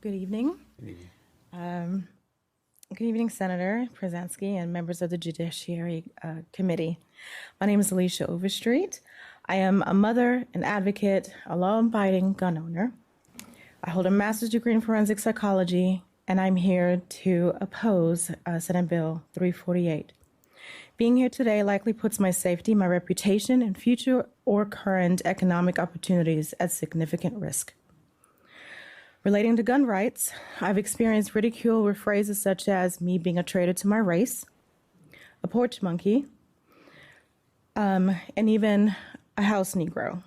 Good evening. Good evening. Good evening, Senator Przansky and members of the Judiciary Committee. My name is Alisha Overstreet. I am a mother, an advocate, a law-abiding gun owner. I hold a master's degree in forensic psychology, and I'm here to oppose Senate Bill 348. Being here today likely puts my safety, my reputation, and future or current economic opportunities at significant risk. Relating to gun rights, I've experienced ridicule with phrases such as me being a traitor to my race, a porch monkey, and even a house Negro.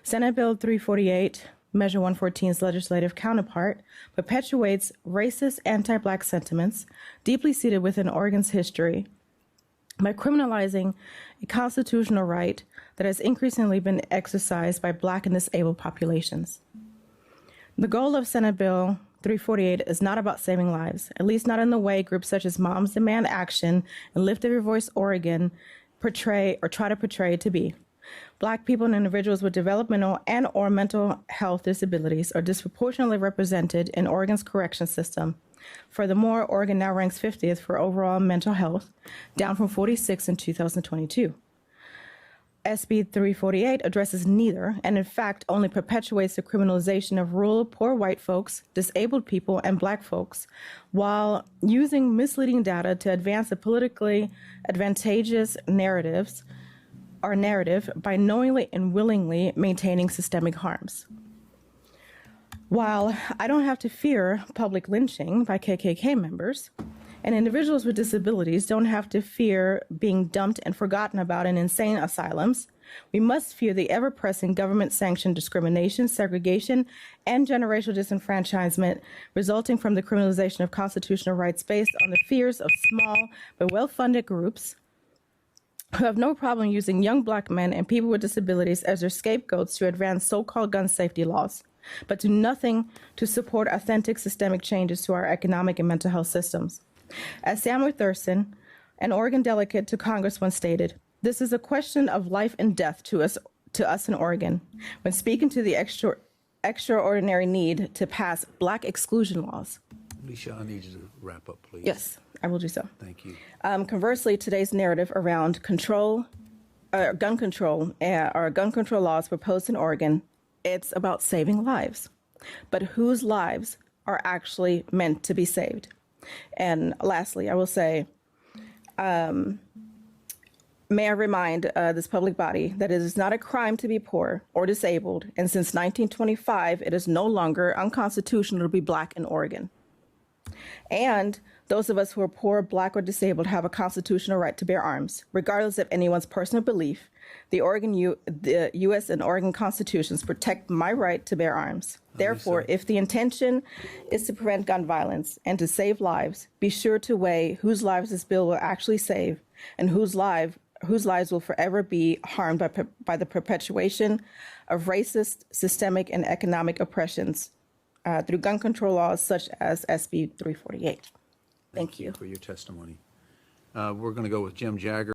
Senate Bill 348, Measure 114's legislative counterpart, perpetuates racist anti-Black sentiments deeply seated within Oregon's history by criminalizing a constitutional right that has increasingly been exercised by Black and disabled populations. The goal of Senate Bill 348 is not about saving lives, at least not in the way groups such as Moms Demand Action and Lift Every Voice Oregon portray or try to portray it to be. Black people and individuals with developmental and or mental health disabilities are disproportionately represented in Oregon's correction system. Furthermore, Oregon now ranks 50th for overall mental health, down from 46 in 2022. SB 348 addresses neither, and in fact only perpetuates the criminalization of rural, poor white folks, disabled people, and Black folks, while using misleading data to advance a politically advantageous narrative by knowingly and willingly maintaining systemic harms. While I don't have to fear public lynching by KKK members, and individuals with disabilities don't have to fear being dumped and forgotten about in insane asylums, we must fear the ever-pressing government-sanctioned discrimination, segregation, and generational disenfranchisement resulting from the criminalization of constitutional rights based on the fears of small but well-funded groups who have no problem using young Black men and people with disabilities as their scapegoats to advance so-called gun safety laws, but do nothing to support authentic systemic changes to our economic and mental health systems. As Samuel Thurston, an Oregon delegate to Congress, once stated, "This is a question of life and death to us in Oregon," when speaking to the extraordinary need to pass Black exclusion laws. Alisha, I need you to wrap up, please. Yes, I will do so. Thank you. Conversely, today's narrative around gun control laws proposed in Oregon, it's about saving lives. But whose lives are actually meant to be saved? And lastly, I will say, may I remind this public body that it is not a crime to be poor or disabled, and since 1925, it is no longer unconstitutional to be Black in Oregon. And those of us who are poor, Black, or disabled have a constitutional right to bear arms, regardless of anyone's personal belief. The U.S. and Oregon constitutions protect my right to bear arms. Therefore, if the intention is to prevent gun violence and to save lives, be sure to weigh whose lives this bill will actually save and whose lives will forever be harmed by the perpetuation of racist, systemic, and economic oppressions through gun control laws such as SB 348. Thank you for your testimony. We're going to go with Jim Jagger.